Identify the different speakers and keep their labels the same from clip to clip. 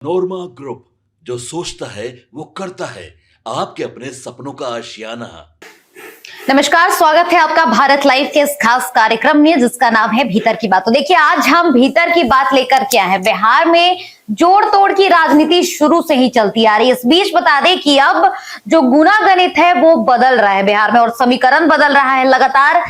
Speaker 1: नोरमा group, जो सोचता है वो करता है। आपके अपने सपनों का आशियाना।
Speaker 2: नमस्कार, स्वागत है आपका भारत लाइव के इस खास कार्यक्रम में जिसका नाम है भीतर की बात। तो देखिए, आज हम भीतर की बात लेकर के आए हैं। बिहार में जोड़ तोड़ की राजनीति शुरू से ही चलती आ रही है। इस बीच बता दें कि अब जो गुनागणित है वो बदल रहा है बिहार में, और समीकरण बदल रहा है। लगातार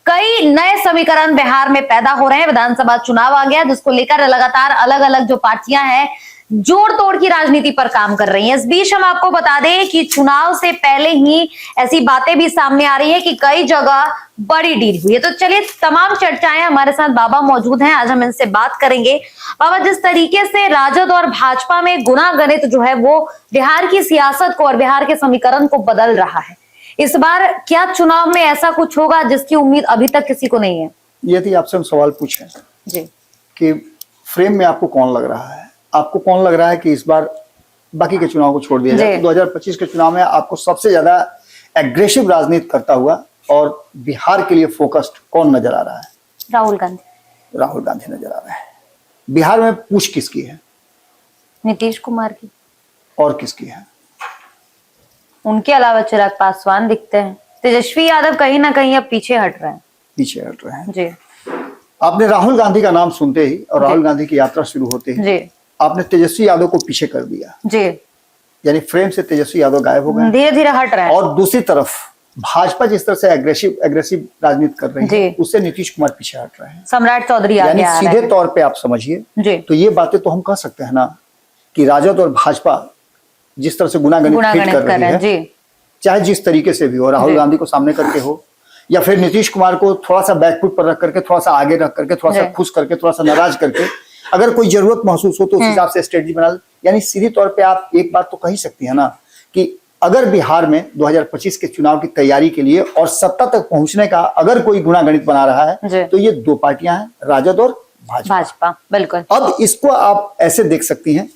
Speaker 2: कई नए समीकरण बिहार में पैदा हो रहे हैं। विधानसभा चुनाव आ गया, जिसको लेकर लगातार अलग अलग जो पार्टियां हैं जोड़ तोड़ की राजनीति पर काम कर रही हैं। इस बीच हम आपको बता दें कि चुनाव से पहले ही ऐसी बातें भी सामने आ रही है कि कई जगह बड़ी डील हुई है। तो चलिए, तमाम चर्चाएं, हमारे साथ बाबा मौजूद हैं, आज हम इनसे बात करेंगे। बाबा, जिस तरीके से राजद और भाजपा में गुनागणित जो है वो बिहार की सियासत को और बिहार के समीकरण को बदल रहा है, इस बार क्या चुनाव में ऐसा कुछ होगा जिसकी उम्मीद अभी तक किसी को नहीं है?
Speaker 3: यदि आपसे हम सवाल पूछें
Speaker 2: जी
Speaker 3: कि फ्रेम में आपको कौन लग रहा है, आपको कौन लग रहा है कि इस बार बाकी के चुनाव को छोड़ दिया जाए, 2025 के चुनाव में आपको सबसे ज्यादा एग्रेसिव राजनीति करता हुआ और बिहार के लिए फोकस्ड कौन नजर आ रहा है?
Speaker 2: राहुल गांधी।
Speaker 3: राहुल गांधी नजर आ रहा है। बिहार में पूछ किसकी है?
Speaker 2: नीतीश कुमार की।
Speaker 3: और किसकी है?
Speaker 2: उनके अलावा चिराग पासवान दिखते हैं। तेजस्वी यादव कहीं ना कहीं अब पीछे हट रहे हैं।
Speaker 3: पीछे हट रहे हैं
Speaker 2: जी।
Speaker 3: आपने राहुल गांधी का नाम सुनते ही और राहुल गांधी की यात्रा शुरू होते ही
Speaker 2: जी
Speaker 3: आपने तेजस्वी यादव को पीछे कर दिया।
Speaker 2: जी,
Speaker 3: यानी फ्रेम से तेजस्वी यादव गायब हो गए,
Speaker 2: धीरे धीरे हट रहे हैं।
Speaker 3: और दूसरी तरफ भाजपा जिस तरह से एग्रेसिव राजनीति कर रही है, उससे नीतीश कुमार पीछे हट रहे हैं।
Speaker 2: सम्राट चौधरी आगे
Speaker 3: यानी
Speaker 2: आ रहे
Speaker 3: सीधे
Speaker 2: हैं।
Speaker 3: तौर पे आप समझिए
Speaker 2: जी।
Speaker 3: तो ये बातें तो हम कह सकते हैं ना कि राजद और भाजपा जिस तरह से गुनागणित कर रही है,
Speaker 2: जी,
Speaker 3: चाहे जिस तरीके से भी हो, राहुल गांधी को सामने करके हो या फिर नीतीश कुमार को थोड़ा सा बैकफुट पर रख करके, थोड़ा सा आगे रख करके, थोड़ा सा खुश करके, थोड़ा सा नाराज करके, अगर कोई जरूरत महसूस हो तो उस हिसाब से स्ट्रेटजी बना ले। यानी सीधी तौर पे आप एक बात तो कह ही सकती है ना कि अगर बिहार में 2025 के चुनाव की तैयारी के लिए और सत्ता तक पहुंचने का अगर कोई गुनागणित बना रहा है तो ये दो पार्टियां हैं, राजद और भाजपा।
Speaker 2: बिल्कुल।
Speaker 3: अब इसको आप ऐसे देख सकती हैं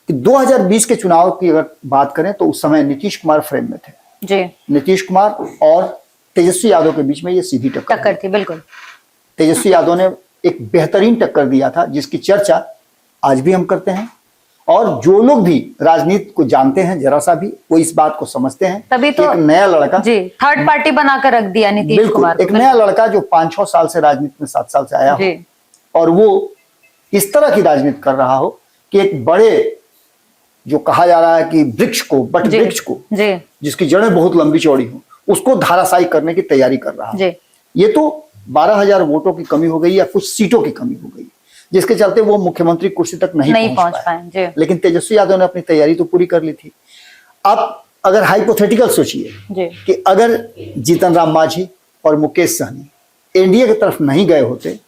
Speaker 3: कि 2020 के चुनाव की अगर बात करें तो उस समय नीतीश कुमार फ्रेम में थे।
Speaker 2: जी।
Speaker 3: नीतीश कुमार और तेजस्वी यादव के बीच में ये सीधी टक्कर
Speaker 2: थी। बिल्कुल।
Speaker 3: तेजस्वी यादव ने एक बेहतरीन टक्कर दिया था, जिसकी चर्चा आज भी हम करते हैं, और जो लोग भी राजनीति को जानते हैं जरा सा भी, वो इस बात को समझते हैं।
Speaker 2: तभी तो
Speaker 3: एक नया लड़का,
Speaker 2: जी, थर्ड पार्टी बनाकर रख दिया नीतीश कुमार।
Speaker 3: एक नया लड़का जो 5-6 साल से राजनीति में 7 साल से आया हो और वो इस तरह की राजनीति कर रहा हो कि एक बड़े, जो कहा जा रहा है कि वृक्ष को, बट वृक्ष को, जिसकी जड़ें बहुत लंबी चौड़ी हो, उसको धाराशायी करने की तैयारी कर रहा है। ये तो 12,000 वोटों की कमी हो गई या कुछ सीटों की कमी हो गई, जिसके चलते वो मुख्यमंत्री कुर्सी तक नहीं पहुंच पाए। लेकिन तेजस्वी यादव ने अपनी तैयारी तो पूरी कर ली थी। आप अगर हाइपोथेटिकल सोचिए कि अगर जीतन राम मांझी और मुकेश सहनी एनडीए की तरफ नहीं गए होते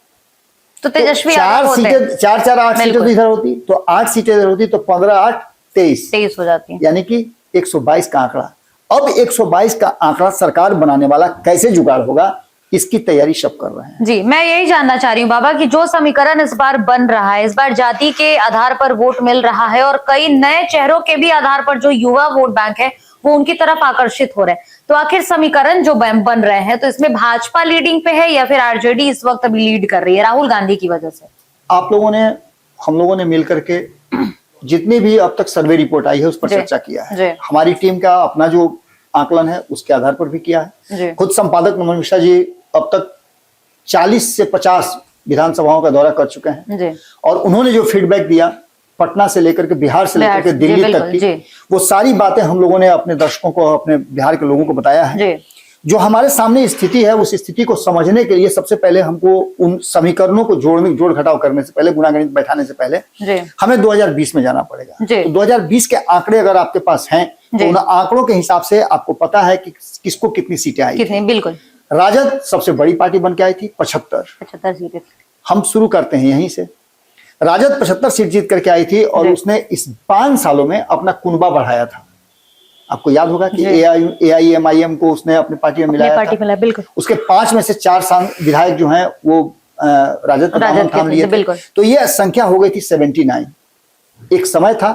Speaker 2: तो तेजस्वी
Speaker 3: 4 सीटें, 4-4-8 सीटें तो इधर होती, तो 8 सीटें इधर होती, तो 15-8 23
Speaker 2: हो जाती,
Speaker 3: यानी कि 122 का आंकड़ा। अब 122 का आंकड़ा सरकार बनाने वाला कैसे जुगाड़ होगा, इसकी तैयारी सब कर रहे हैं।
Speaker 2: जी, मैं यही जानना चाह रही हूँ बाबा कि जो समीकरण इस बार बन रहा है, इस बार जाति के आधार पर वोट मिल रहा है और कई नए चेहरों के भी आधार पर जो युवा वोट बैंक है वो उनकी तरफ आकर्षित हो रहे हैं, तो आखिर समीकरण जो बन रहे हैं, तो इसमें भाजपा लीडिंग पे है या फिर आरजेडी इस वक्त अभी लीड कर रही है राहुल गांधी की वजह से?
Speaker 3: आप लोगों ने, हम लोगों ने मिलकर के जितनी भी अब तक सर्वे रिपोर्ट आई है उस पर चर्चा किया है। हमारी टीम का अपना जो आकलन है उसके आधार पर भी किया है। खुद संपादक नमन मिश्रा जी अब तक 40 से 50 विधानसभाओं का दौरा कर चुके हैं और उन्होंने जो फीडबैक दिया पटना से लेकर के, बिहार से लेकर के दिल्ली तक की, वो सारी बातें हम लोगों ने अपने दर्शकों को, अपने बिहार के लोगों को बताया है। जो हमारे सामने स्थिति है, उस स्थिति को समझने के लिए सबसे पहले हमको उन समीकरणों को जोड़ घटाव करने से पहले, गुणागणित बैठाने से पहले हमें 2020 में जाना पड़ेगा। तो 2020 के आंकड़े अगर आपके पास हैं तो उन आंकड़ों के हिसाब से आपको पता है कि किसको कितनी सीटें आई।
Speaker 2: बिल्कुल।
Speaker 3: राजद सबसे बड़ी पार्टी बन के आई थी, 75 सीटें। हम शुरू करते हैं यहीं से। राजद 75 सीट जीत करके आई थी और उसने इस 5 सालों में अपना कुनबा बढ़ाया था। आपको याद होगा कि AIMIM को उसने अपनी पार्टी में मिलाया था।
Speaker 2: बिल्कुल।
Speaker 3: उसके 5 में से 4 विधायक जो हैं वो राजद का नाम थाम लिए थे। तो ये संख्या हो गई थी 79। एक समय था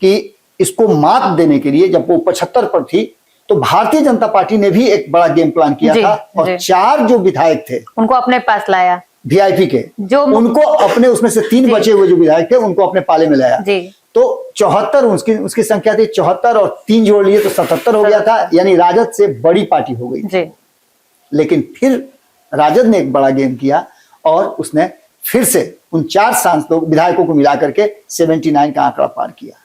Speaker 3: कि इसको मात देने के लिए जब वो 75 पर थी तो भारतीय जनता पार्टी ने भी एक बड़ा गेम प्लान किया था और 4 जो विधायक थे उनको
Speaker 2: अपने पास लाया,
Speaker 3: वीआईपी के,
Speaker 2: जो
Speaker 3: उनको अपने, उसमें से 3 बचे हुए जो विधायक थे उनको अपने पाले में लाया। तो 74 उसकी संख्या थी 74 और 3 जोड़ लिए तो 77 हो गया था, यानी राजद से बड़ी पार्टी हो गई
Speaker 2: जी।
Speaker 3: लेकिन फिर राजद ने एक बड़ा गेम किया और उसने फिर से उन 4 सांसदों विधायकों को मिलाकर के 79 का आंकड़ा पार किया।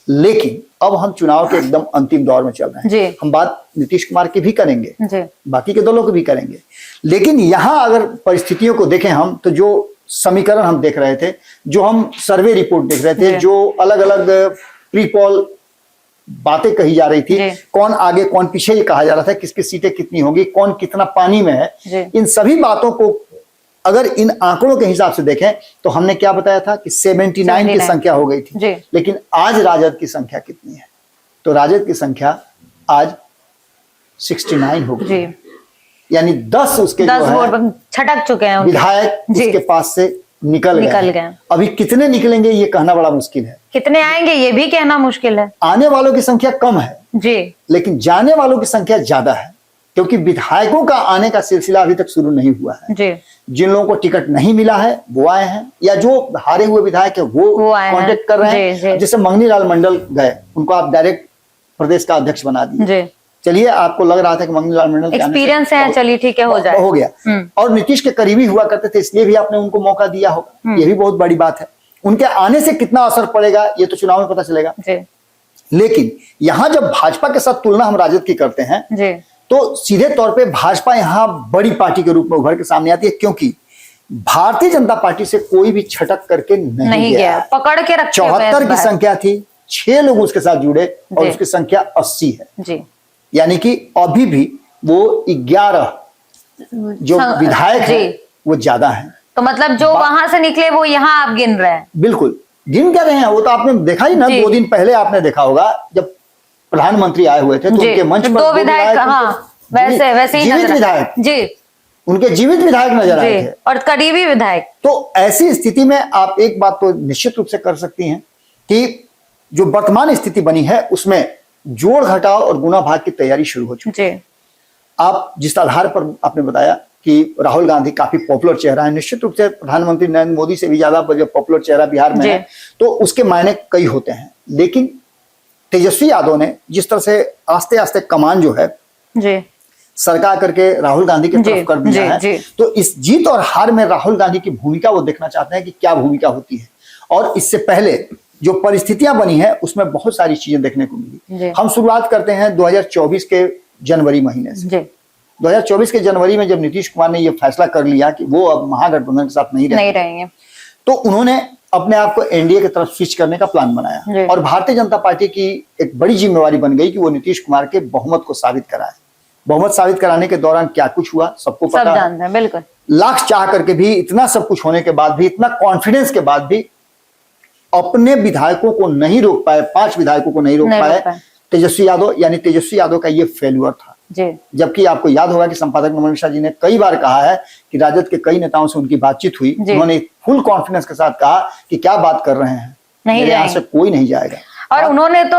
Speaker 3: लेकिन अब हम चुनाव के एकदम अंतिम दौर में चल रहे हैं। हम बात नीतीश कुमार की भी करेंगे जी। बाकी के दलों की भी करेंगे, लेकिन यहां अगर परिस्थितियों को देखें हम, तो जो समीकरण हम देख रहे थे, जो हम सर्वे रिपोर्ट देख रहे थे, जो अलग अलग प्री पोल बातें कही जा रही थी, कौन आगे कौन पीछे, ये कहा जा रहा था किसकी सीटें कितनी होंगी, कौन कितना पानी में है, इन सभी बातों को अगर इन आंकड़ों के हिसाब से देखें तो हमने क्या बताया था कि 79 की संख्या हो गई थी। लेकिन आज राजद की संख्या कितनी है? तो राजद की संख्या आज 69 हो गई, यानी 10 उसके
Speaker 2: 10 वोट छटक चुके हैं,
Speaker 3: विधायक उसके पास से निकल गए। अभी कितने निकलेंगे ये कहना बड़ा मुश्किल है,
Speaker 2: कितने आएंगे ये भी कहना मुश्किल है।
Speaker 3: आने वालों की संख्या कम है जी, लेकिन जाने वालों की संख्या ज्यादा है, क्योंकि विधायकों का आने का सिलसिला अभी तक शुरू नहीं हुआ है जी। जिन लोगों को टिकट नहीं मिला है वो आए हैं, या जो हारे हुए विधायक है वो कांटेक्ट कर रहे हैं। जैसे मंगनी लाल मंडल गए, उनको आप डायरेक्ट प्रदेश का अध्यक्ष बना दिए। चलिए, आपको लग रहा था कि मंगनी लाल मंडल
Speaker 2: एक्सपीरियंस है, चलिए ठीक है, हो
Speaker 3: गया, और नीतीश के करीबी हुआ करते थे, इसलिए भी आपने उनको मौका दिया होगा, ये भी बहुत बड़ी बात है। उनके आने से कितना असर पड़ेगा ये तो चुनाव में पता चलेगा। लेकिन यहाँ जब भाजपा के साथ तुलना हम राजद की करते हैं तो सीधे तौर पे भाजपा यहाँ बड़ी पार्टी के रूप में उभर के सामने आती है, क्योंकि भारतीय जनता पार्टी से कोई भी छटक करके नहीं गया,
Speaker 2: पकड़ के रखे।
Speaker 3: 74 की संख्या थी, 6 लोग उसके साथ जुड़े और उसकी संख्या 80 है जी। यानी कि अभी भी वो 11 जो विधायक है वो ज्यादा है।
Speaker 2: तो मतलब जो वहां से निकले वो यहाँ आप गिन रहे हैं? बिल्कुल
Speaker 3: गिन कर रहे हैं। वो तो आपने देखा ही ना, 2 दिन पहले आपने देखा होगा जब प्रधानमंत्री आए हुए थे तो उनके मंच पर 2
Speaker 2: विधायक, वैसे ही
Speaker 3: जीवित विधायक जी, उनके जीवित विधायक नजर आए थे
Speaker 2: और करीबी विधायक।
Speaker 3: तो ऐसी स्थिति में आप एक बात तो निश्चित रूप से कर सकती हैं कि जो वर्तमान स्थिति बनी है उसमें जोड़ घटाव और गुना भाग की तैयारी शुरू हो चुकी है। आप जिस आधार पर आपने बताया कि राहुल गांधी काफी पॉपुलर चेहरा है, निश्चित रूप से प्रधानमंत्री नरेंद्र मोदी से भी ज्यादा पॉपुलर चेहरा बिहार में है, तो उसके मायने कई होते हैं। लेकिन तेजस्वी यादव ने जिस तरह से आस्ते आस्ते कमान जो है सरका करके राहुल गांधी की तरफ कर दिया है, तो इस जीत और हार में राहुल गांधी की भूमिका वो देखना चाहते हैं कि क्या भूमिका होती है। और इससे पहले जो परिस्थितियां बनी है उसमें बहुत सारी चीजें देखने को मिली। हम शुरुआत करते हैं 2024 के जनवरी महीने से। 2024 के जनवरी में जब नीतीश कुमार ने यह फैसला कर लिया कि वो अब महागठबंधन के साथ नहीं रहेंगे, तो उन्होंने अपने आप को एनडीए की तरफ स्विच करने का प्लान बनाया और भारतीय जनता पार्टी की एक बड़ी जिम्मेवारी बन गई कि वो नीतीश कुमार के बहुमत को साबित कराए। बहुमत साबित कराने के दौरान क्या कुछ हुआ सबको पता है।
Speaker 2: बिल्कुल,
Speaker 3: लाख चाह करके भी, इतना सब कुछ होने के बाद भी, इतना कॉन्फिडेंस के बाद भी अपने विधायकों को नहीं रोक पाए, 5 विधायकों को नहीं रोक पाए तेजस्वी यादव। यानी तेजस्वी यादव का ये फेल्यूर था। जबकि आपको याद होगा कि संपादक नमन मिश्रा जी ने कई बार कहा है कि राजद के कई नेताओं से उनकी बातचीत हुई, उन्होंने फुल कॉन्फिडेंस के साथ कहा कि क्या बात कर रहे हैं, मेरे यहाँ से कोई नहीं जाएगा।
Speaker 2: और उन्होंने तो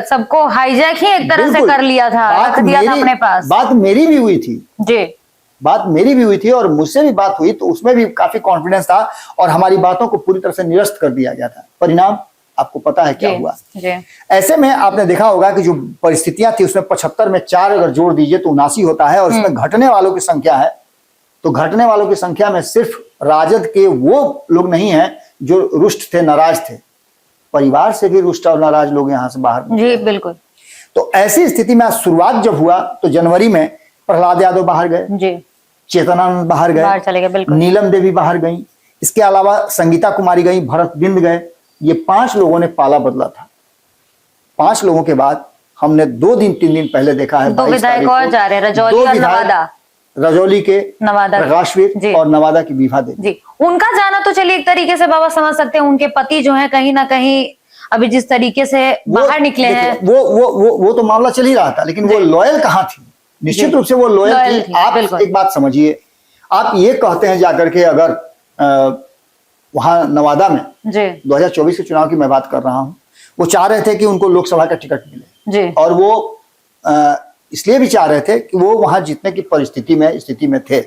Speaker 2: सबको हाईजैक ही एक तरह से कर लिया था, रख दिया था अपने पास।
Speaker 3: बात मेरी भी हुई थी बात मेरी भी हुई थी और मुझसे भी बात हुई, तो उसमें भी काफी कॉन्फिडेंस था और हमारी बातों को पूरी तरह से निरस्त कर दिया गया था। परिणाम आपको पता है क्या हुआ। ऐसे में आपने देखा होगा कि जो परिस्थितियां थी उसमें 75 में 4 अगर जोड़ दीजिए तो 79 होता है, और इसमें घटने वालों की संख्या है, तो घटने वालों की संख्या में सिर्फ राजद के वो लोग नहीं है जो रुष्ट थे, नाराज थे, परिवार से भी रुष्ट और नाराज लोग यहाँ से बाहर
Speaker 2: जी बिल्कुल।
Speaker 3: तो ऐसी स्थिति में शुरुआत जब हुआ तो जनवरी में प्रहलाद यादव बाहर गए, चेतनानंद बाहर गए,
Speaker 2: चले गए,
Speaker 3: नीलम देवी बाहर गई, इसके अलावा संगीता कुमारी गई, भरत बिंद गए। ये 5 लोगों ने पाला बदला था। 5 लोगों के बाद हमने 2 दिन 3 दिन पहले देखा है
Speaker 2: 2 विधायक और जा रहे हैं, रजौली और नवादा।
Speaker 3: रजौली के नवादा प्रकाशवीर और नवादा की विभा देवी।
Speaker 2: उनका जाना तो चलिए एक तरीके से बाबा समझ सकते हैं, उनके पति जो है कहीं ना कहीं अभी जिस तरीके से बाहर निकले हैं,
Speaker 3: वो तो मामला चल ही रहा था, लेकिन वो लॉयल कहाँ थी? निश्चित रूप से वो लॉयल थी। आप एक बात समझिए, आप ये कहते हैं जाकर के अगर वहां नवादा में 2024 के चुनाव की मैं बात कर रहा हूं, वो चाह रहे थे कि उनको लोकसभा का टिकट मिले और वो इसलिए भी चाह रहे थे कि वो वहां जीतने की स्थिति में थे।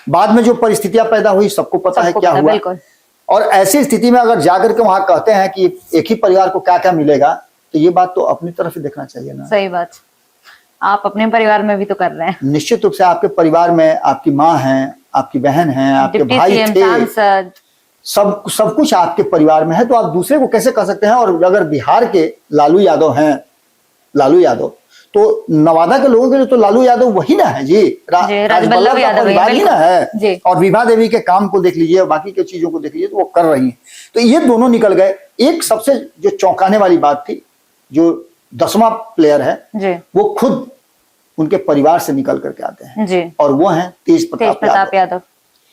Speaker 3: बाद में जो परिस्थितियां पैदा हुई सबको पता है क्या हुआ, और ऐसी स्थिति में अगर जाकर के वहां कहते हैं कि एक ही परिवार को क्या क्या मिलेगा, तो ये बात तो अपनी तरफ ही देखना चाहिए ना।
Speaker 2: सही बात, आप अपने परिवार में भी तो कर रहे हैं।
Speaker 3: निश्चित रूप से आपके परिवार में आपकी माँ है, आपकी बहन है, आपके भाई थे, सब कुछ आपके परिवार में है, तो आप दूसरे को कैसे कह सकते हैं। और अगर बिहार के लालू यादव हैं, लालू यादव, तो नवादा के लोगों के लिए तो लालू यादव वही ना है जी, राजबल्लभ यादव ही ना है। और विभा देवी के काम को देख लीजिए, बाकी के चीजों को देख लीजिए, तो वो कर रही हैं। तो ये दोनों निकल गए। एक सबसे जो चौंकाने वाली बात थी, जो 10वां प्लेयर है वो खुद उनके परिवार से निकल करके आते हैं, और वो हैं तेज प्रताप यादव।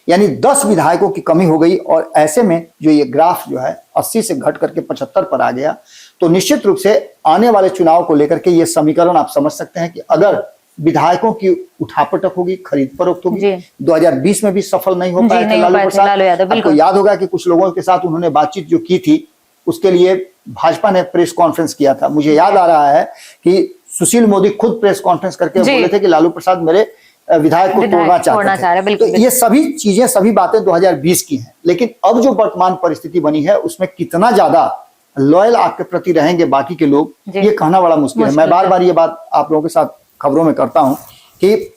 Speaker 3: यानी 10 विधायकों की कमी हो गई। और ऐसे में जो ये ग्राफ जो है 80 से घट करके 75 पर आ गया, तो निश्चित रूप से आने वाले चुनाव को लेकर के ये समीकरण आप समझ सकते हैं कि अगर विधायकों की उठापटक होगी, खरीद फरोख्त होगी। 2020 में भी सफल नहीं हो पाए थे लालू प्रसाद। आपको याद होगा कि कुछ लोगों के साथ उन्होंने बातचीत जो की थी, उसके लिए भाजपा ने प्रेस कॉन्फ्रेंस किया था। मुझे याद आ रहा है कि सुशील मोदी खुद प्रेस कॉन्फ्रेंस करके बोले थे कि लालू प्रसाद मेरे विधायक को तोड़ना चाहते थे। तो ये सभी चीजें, सभी बातें 2020 की हैं। लेकिन अब जो वर्तमान परिस्थिति बनी है, उसमें कितना ज्यादा लॉयल आपके प्रति रहेंगे बाकी के लोग, ये कहना बड़ा मुश्किल है। मैं बार बार ये बात आप लोगों के साथ खबरों में करता हूं कि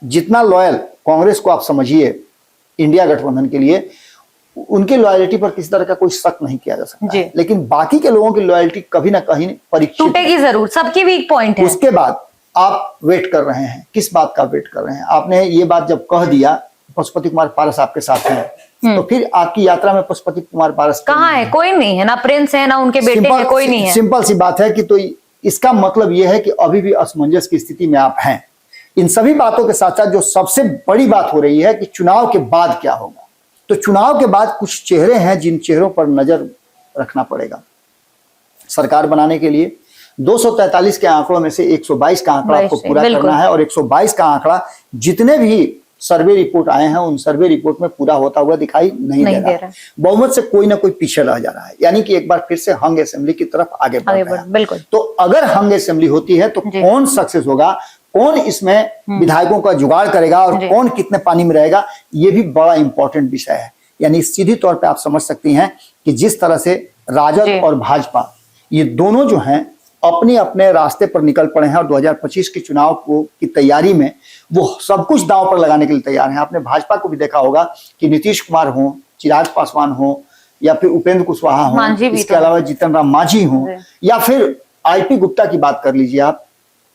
Speaker 3: जितना लॉयल कांग्रेस को आप समझिए इंडिया गठबंधन के लिए, उनकी लॉयल्टी पर किसी तरह का कोई शक नहीं किया जा सकता है। लेकिन बाकी के लोगों की लॉयल्टी कभी ना कहीं परीक्षित
Speaker 2: टूटेगी जरूर, सबकी वीक पॉइंट है।
Speaker 3: उसके बाद आप वेट कर रहे हैं, किस बात का वेट कर रहे हैं? आपने ये बात जब कह दिया पशुपति कुमार पारस आपके साथ हैं, तो फिर आपकी यात्रा में पशुपति कुमार पारस
Speaker 2: कहाँ है? कोई नहीं है, ना प्रिंस है, ना उनके बेटे हैं, कोई नहीं है।
Speaker 3: सिंपल सी बात है कि तो इसका मतलब यह है कि अभी भी असमंजस की स्थिति में आप हैं। इन सभी बातों के साथ साथ जो सबसे बड़ी बात हो रही है कि चुनाव के बाद क्या होगा। तो चुनाव के बाद कुछ चेहरे हैं जिन चेहरों पर नजर रखना पड़ेगा सरकार बनाने के लिए। 243 के आंकड़ों में से 122 का आंकड़ा आपको पूरा करना है, और 122 का आंकड़ा जितने भी सर्वे रिपोर्ट आए हैं उन सर्वे रिपोर्ट में पूरा होता हुआ दिखाई नहीं दे रहा। बहुमत से कोई ना कोई पीछे रह जा रहा है, यानी कि एक बार फिर से हंग असेंबली की तरफ आगे बढ़ रहा है।
Speaker 2: बिल्कुल।
Speaker 3: तो अगर हंग असेंबली होती है तो कौन सक्सेस होगा, कौन इसमें विधायकों का जुगाड़ करेगा और कौन कितने पानी में रहेगा, ये भी बड़ा इंपॉर्टेंट विषय है। यानी सीधी तौर पे आप समझ सकती हैं कि जिस तरह से राजद और भाजपा ये दोनों जो हैं अपने अपने रास्ते पर निकल पड़े हैं, और 2025 के चुनाव की तैयारी में वो सब कुछ दांव पर लगाने के लिए तैयार हैं। आपने भाजपा को भी देखा होगा कि नीतीश कुमार हो, चिराग पासवान हो, या फिर उपेंद्र कुशवाहा हो, इसके अलावा जीतन राम मांझी हो, या फिर आईपी गुप्ता की बात कर लीजिए आप,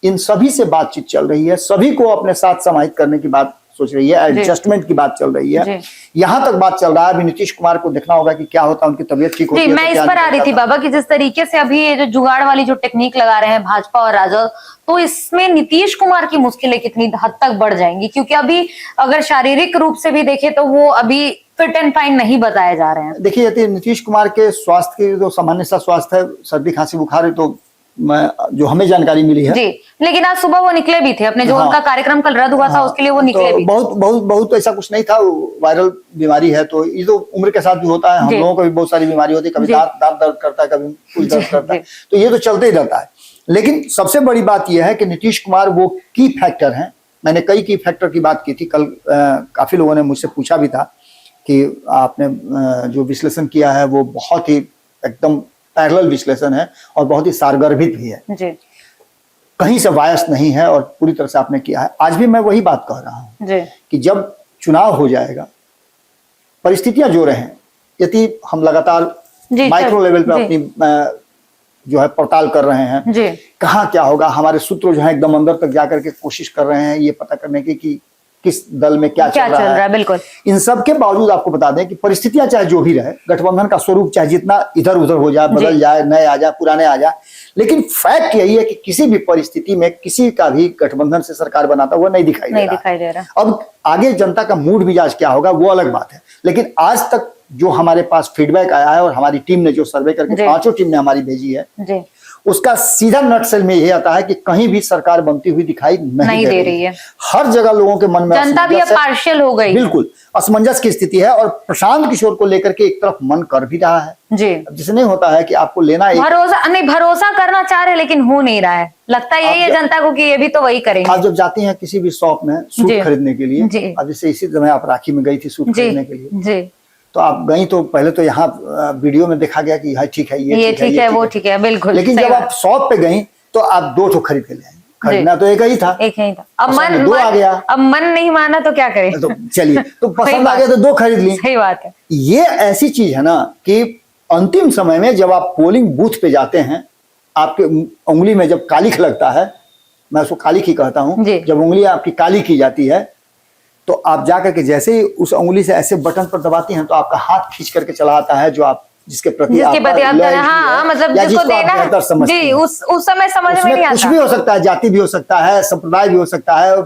Speaker 3: इन सभी से बातचीत चल रही है। सभी को अपने साथ समाहित करने की बात सोच रही है, एडजस्टमेंट की बात चल रही है, यहाँ तक बात चल रहा है। अभी नीतीश कुमार को देखना होगा कि क्या होता है, उनकी तबीयत ठीक होती है।
Speaker 2: मैं इस पर आ रही थी बाबा कि जिस तरीके से अभी ये जो जुगाड़ वाली जो टेक्निक लगा रहे हैं भाजपा और राजद, तो इसमें नीतीश कुमार की मुश्किलें कितनी हद तक बढ़ जाएंगी? क्योंकि अभी अगर शारीरिक रूप से भी देखें तो वो अभी फिट एंड फाइन नहीं बताए जा रहे हैं।
Speaker 3: देखिए यदि नीतीश कुमार के स्वास्थ्य की जो सामान्य सा स्वास्थ्य है, सर्दी खांसी बुखार है, तो जो हमें जानकारी मिली है
Speaker 2: जी, लेकिन आज सुबह वो निकले भी थे अपने जो उनका कार्यक्रम कल रद्द हुआ था उसके लिए वो निकले भी।
Speaker 3: बहुत ऐसा कुछ नहीं था, वायरल बीमारी है, तो ये तो उम्र के साथ भी होता है। हम लोगों को भी बहुत सारी बीमारी होती है, कभी दांत दर्द करता है, कभी कुछ दर्द करता है, तो ये तो चलते ही रहता है। लेकिन सबसे बड़ी बात यह है कि नीतीश कुमार वो की फैक्टर हैं। मैंने कई की फैक्टर की बात की थी कल, काफी लोगों ने मुझसे पूछा भी था कि आपने जो विश्लेषण किया है वो बहुत ही एकदम पैरेलल विश्लेषण है और बहुत ही सारगर्भित भी है
Speaker 2: जी।
Speaker 3: कहीं से वायस नहीं है और पूरी तरह से आपने किया है। आज भी मैं वही बात कह रहा हूं कि जब चुनाव हो जाएगा, परिस्थितियां जो रहे, यदि हम लगातार माइक्रो लेवल पे अपनी जो है पड़ताल कर रहे हैं, कहाँ क्या होगा, हमारे सूत्र जो है एकदम अंदर तक जाकर के कोशिश कर रहे हैं ये पता करने की कि किस दल में क्या चल रहा है।
Speaker 2: बिल्कुल।
Speaker 3: इन सब के बावजूद आपको बता दें कि परिस्थितियां चाहे जो भी रहे, गठबंधन का स्वरूप चाहे जितना इधर उधर हो जाए, बदल जाए, नए आ जाए, पुराने आ जाए, लेकिन फैक्ट यही है कि किसी भी परिस्थिति में किसी का भी गठबंधन से सरकार बनाता हुआ नहीं दिखाई दे रहा। अब आगे जनता का मूड मिजाज क्या होगा वो अलग बात है, लेकिन आज तक जो हमारे पास फीडबैक आया है और हमारी टीम ने जो सर्वे करके पांचों टीम ने हमारी भेजी है, उसका सीधा नटसेल में यह आता है कि कहीं भी सरकार बनती हुई दिखाई नहीं दे रही है। हर जगह लोगों के मन में
Speaker 2: जनता भी अब पार्शियल हो गई,
Speaker 3: बिल्कुल असमंजस की स्थिति है और प्रशांत किशोर को लेकर के एक तरफ मन कर भी रहा है
Speaker 2: जी।
Speaker 3: जिसे नहीं होता है कि आपको लेना
Speaker 2: भरोसा करना चाह रहे लेकिन हो नहीं रहा है। लगता यही है जनता को कि ये भी तो वही करेंगे।
Speaker 3: आप जब जाती हैं किसी भी शॉप में सूट खरीदने के लिए, अब जैसे इसी समय आप राखी में गई थी सूट खरीदने के लिए, तो आप गई तो पहले तो यहाँ वीडियो में देखा गया कि हाँ ठीक है,
Speaker 2: ये ठीक है, वो ठीक है, बिल्कुल।
Speaker 3: लेकिन जब आप शॉप पे गई तो आप 2 ठो खरीद के ले आई। खरीदना तो एक ही था।
Speaker 2: अब
Speaker 3: दो आ गया।
Speaker 2: अब मन नहीं माना तो क्या करें।
Speaker 3: तो चलिए, तो पसंद आ गया तो 2 खरीद ली।
Speaker 2: सही बात है।
Speaker 3: ये ऐसी चीज है ना कि अंतिम समय में जब आप पोलिंग बूथ पे जाते हैं, आपके उंगली में जब कालिख लगता है, मैं उसको कालिख ही कहता हूं, जब उंगली आपकी काली की जाती है तो आप जाकर के जैसे ही उस उंगली से ऐसे बटन पर दबाती हैं तो आपका हाथ खींच करके चला आता है जो आप जिसके प्रति आप
Speaker 2: हाँ, मतलब जिसको देना है जी, उस समय समझ में नहीं आता।
Speaker 3: कुछ भी हो सकता है, जाति भी हो सकता है, संप्रदाय भी हो सकता है,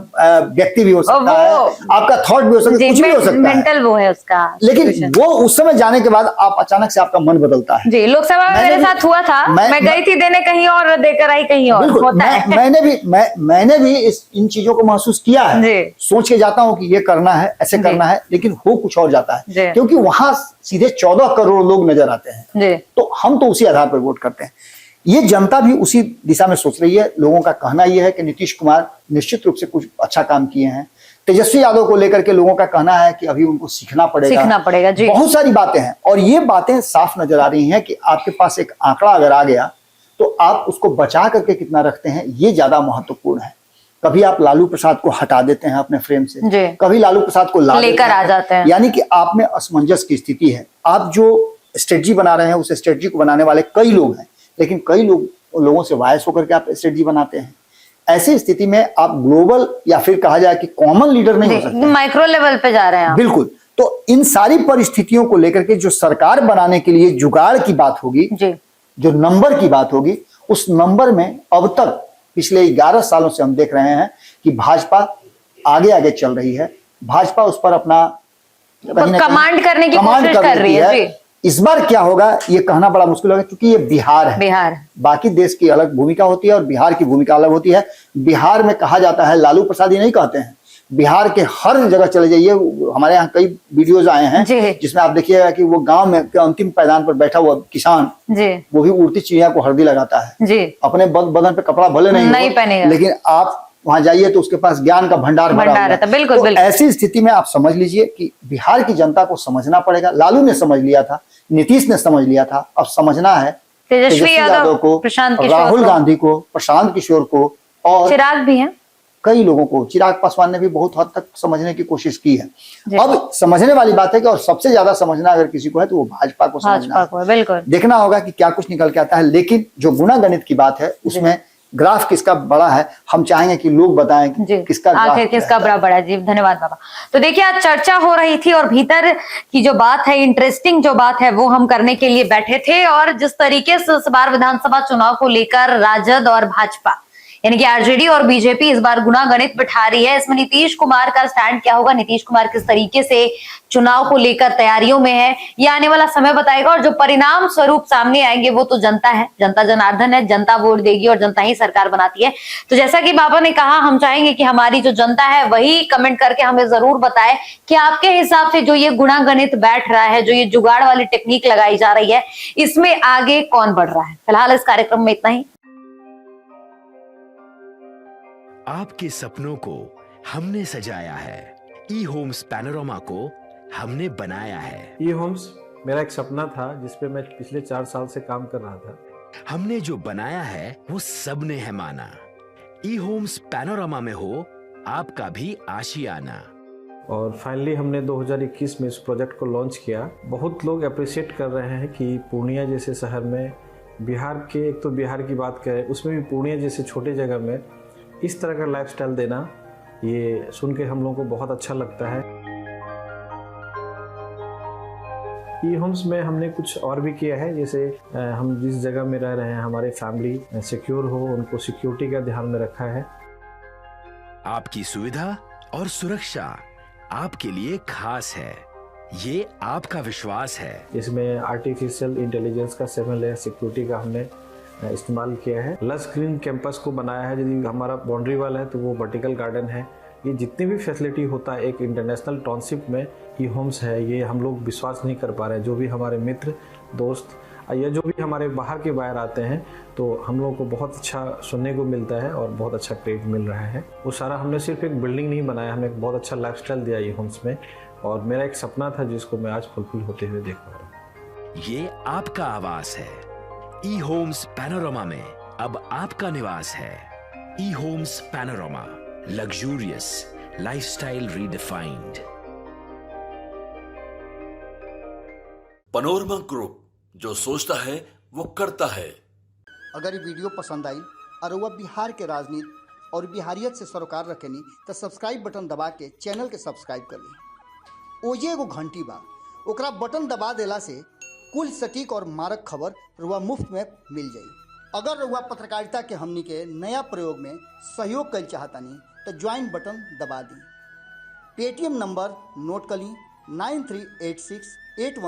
Speaker 3: व्यक्ति भी हो सकता है, आपका थॉट भी हो सकता है, कुछ भी हो सकता है,
Speaker 2: मेंटल वो है उसका।
Speaker 3: लेकिन वो उस समय जाने के बाद आप अचानक से आपका मन बदलता है।
Speaker 2: जी, लोकसभा में मेरे साथ हुआ था, मैं गई थी देने कहीं और, देकर आई कहीं और।
Speaker 3: बिल्कुल, मैंने भी इन चीजों को महसूस किया है। सोच के जाता हूँ कि ये करना है, ऐसे करना है, लेकिन हो कुछ और जाता है, क्योंकि वहां सीधे 14 करोड़ लोग नजर आते हैं। तो हम तो उसी आधार पर वोट करते हैं। ये जनता भी उसी दिशा में सोच रही है। लोगों का कहना यह है कि नीतीश कुमार निश्चित रूप से कुछ अच्छा काम किए हैं। तेजस्वी यादव को लेकर के लोगों का कहना है कि अभी उनको सीखना पड़ेगा जी। बहुत सारी बातें हैं और ये बातें साफ नजर आ रही हैं कि आपके पास एक आंकड़ा अगर आ गया तो आप उसको बचा करके कितना रखते हैं, ये ज्यादा महत्वपूर्ण है। कभी आप लालू प्रसाद को हटा देते हैं अपने फ्रेम से, कभी लालू प्रसाद को
Speaker 2: लेकर आ जाते हैं,
Speaker 3: यानी कि आप में असमंजस की स्थिति है। आप जो स्ट्रेटजी बना रहे हैं उस स्ट्रेटजी को बनाने वाले कई लोग हैं, लेकिन कई लोगों से वायस होकर के आप स्ट्रेटजी बनाते हैं। ऐसी स्थिति में आप ग्लोबल या फिर कहा जाए कि कॉमन लीडर नहीं हो सकते,
Speaker 2: माइक्रो लेवल पे जा रहे हैं आप।
Speaker 3: बिल्कुल। तो इन सारी परिस्थितियों को लेकर के जो सरकार बनाने के लिए जुगाड़ की बात होगी, जो नंबर की बात होगी, उस नंबर में अब तक पिछले 11 सालों से हम देख रहे हैं कि भाजपा आगे आगे चल रही है। भाजपा उस पर अपना
Speaker 2: कमांड करने की कोशिश कर रही है।
Speaker 3: इस बार क्या होगा ये कहना बड़ा मुश्किल होगा, क्योंकि ये बिहार है। बाकी देश की अलग भूमिका होती है और बिहार की भूमिका अलग होती है। बिहार में कहा जाता है, लालू प्रसाद ये नहीं कहते हैं, बिहार के हर जगह चले जाइए, हमारे यहाँ कई वीडियोज आए हैं जिसमें आप देखिएगा कि वो गांव में अंतिम पायदान पर बैठा हुआ किसान वो भी उड़ती चिड़िया को हल्दी लगाता है। अपने बदन पे कपड़ा भले नहीं पहनेगा, लेकिन आप वहां जाइए तो उसके पास ज्ञान का भंडार भरा है।
Speaker 2: बिल्कुल।
Speaker 3: ऐसी स्थिति में आप समझ लीजिए कि बिहार की जनता को समझना पड़ेगा। लालू ने समझ लिया था, नीतीश ने समझ लिया था, अब समझना है
Speaker 2: तेजस्वी यादव को,
Speaker 3: राहुल गांधी को, प्रशांत किशोर को और
Speaker 2: चिराग भी हैं,
Speaker 3: कई लोगों को। चिराग पासवान ने भी बहुत हद तक समझने की कोशिश की है। अब समझने वाली बात है कि और सबसे ज्यादा समझना अगर किसी को है तो वो भाजपा को समझना है।
Speaker 2: बिल्कुल
Speaker 3: देखना होगा कि क्या कुछ निकल के आता है। लेकिन जो गुणा गणित की बात है उसमें ग्राफ किसका बड़ा है, हम चाहेंगे कि लोग बताएं कि किसका
Speaker 2: आखिर किसका बड़ा है। जी धन्यवाद बाबा। तो देखिए आज चर्चा हो रही थी और भीतर की जो बात है, इंटरेस्टिंग जो बात है वो हम करने के लिए बैठे थे। और जिस तरीके से इस बार विधानसभा चुनाव को लेकर राजद और भाजपा यानी कि आरजेडी और बीजेपी इस बार गुना गणित बिठा रही है, इसमें नीतीश कुमार का स्टैंड क्या होगा, नीतीश कुमार किस तरीके से चुनाव को लेकर तैयारियों में है, ये आने वाला समय बताएगा। और जो परिणाम स्वरूप सामने आएंगे वो तो जनता है, जनता जनार्दन है, जनता वोट देगी और जनता ही सरकार बनाती है। तो जैसा कि बाबा ने कहा, हम चाहेंगे कि हमारी जो जनता है वही कमेंट करके हमें जरूर बताए कि आपके हिसाब से जो ये गुणा गणित बैठ रहा है, जो ये जुगाड़ वाली टेक्निक लगाई जा रही है, इसमें आगे कौन बढ़ रहा है। फिलहाल इस कार्यक्रम में इतना ही।
Speaker 4: आपके सपनों को हमने सजाया है, ई होम्स पैनोरामा को हमने बनाया है।
Speaker 5: ई होम्स मेरा एक सपना था जिस पे मैं पिछले 4 साल से काम कर रहा था।
Speaker 4: हमने जो बनाया है वो सबने है माना। ई होम्स पैनोरामा में हो आपका भी आशियाना।
Speaker 5: और फाइनली हमने 2021 में इस प्रोजेक्ट को लॉन्च किया। बहुत लोग अप्रिशिएट कर रहे हैं कि पूर्णिया जैसे शहर में, बिहार के, एक तो बिहार की बात करें उसमें भी पूर्णिया जैसे छोटे जगह में इस तरह का लाइफस्टाइल देना, ये सुन के हम लोगों को बहुत अच्छा लगता है। ई होम्स में हमने कुछ और भी किया है, जैसे हम जिस जगह में रह रहे हैं हमारे फैमिली सिक्योर हो, उनको सिक्योरिटी का ध्यान में रखा है।
Speaker 4: आपकी सुविधा और सुरक्षा आपके लिए खास है, ये आपका विश्वास है।
Speaker 5: इसमें आर्टिफिशियल इंटेलिजेंस का 7 लेयर सिक्योरिटी का हमने इस्तेमाल किया है। लस ग्रीन कैंपस को बनाया है। यदि हमारा बाउंड्री वाल है तो वो वर्टिकल गार्डन है। ये जितनी भी फैसिलिटी होता है एक इंटरनेशनल टाउनशिप में ई होम्स है, ये हम लोग विश्वास नहीं कर पा रहे हैं। जो भी हमारे मित्र दोस्त या जो भी हमारे बाहर के बाहर आते हैं तो हम लोगों को बहुत अच्छा सुनने को मिलता है और बहुत अच्छा क्रेडिट मिल रहा है। वो सारा हमने सिर्फ एक बिल्डिंग नहीं बनाया, हमें एक बहुत अच्छा लाइफस्टाइल दिया ई होम्स में। और मेरा एक सपना था जिसको मैं आज फुलफिल होते हुए देख पा रहा हूँ।
Speaker 4: ये आपका आवास है। ई होम्स पैनोरामा में अब आपका निवास है। E homes panorama, luxurious lifestyle redefined.
Speaker 1: Panorama group, जो सोचता है वो करता है।
Speaker 3: अगर ये वीडियो पसंद आई और वह बिहार के राजनीति और बिहारियत से सरोकार रखेनी तो सब्सक्राइब बटन दबा के चैनल के सब्सक्राइब कर ली। ओजे एगो घंटी बा, ओकरा बटन दबा देला से कुल सटीक और मारक खबर रुआ मुफ्त में मिल जाई। अगर रुआ पत्रकारिता के हमनी के नया प्रयोग में सहयोग कर चाहतानी तो ज्वाइन बटन दबा दी। पेटीएम नंबर नोट कर ली 938681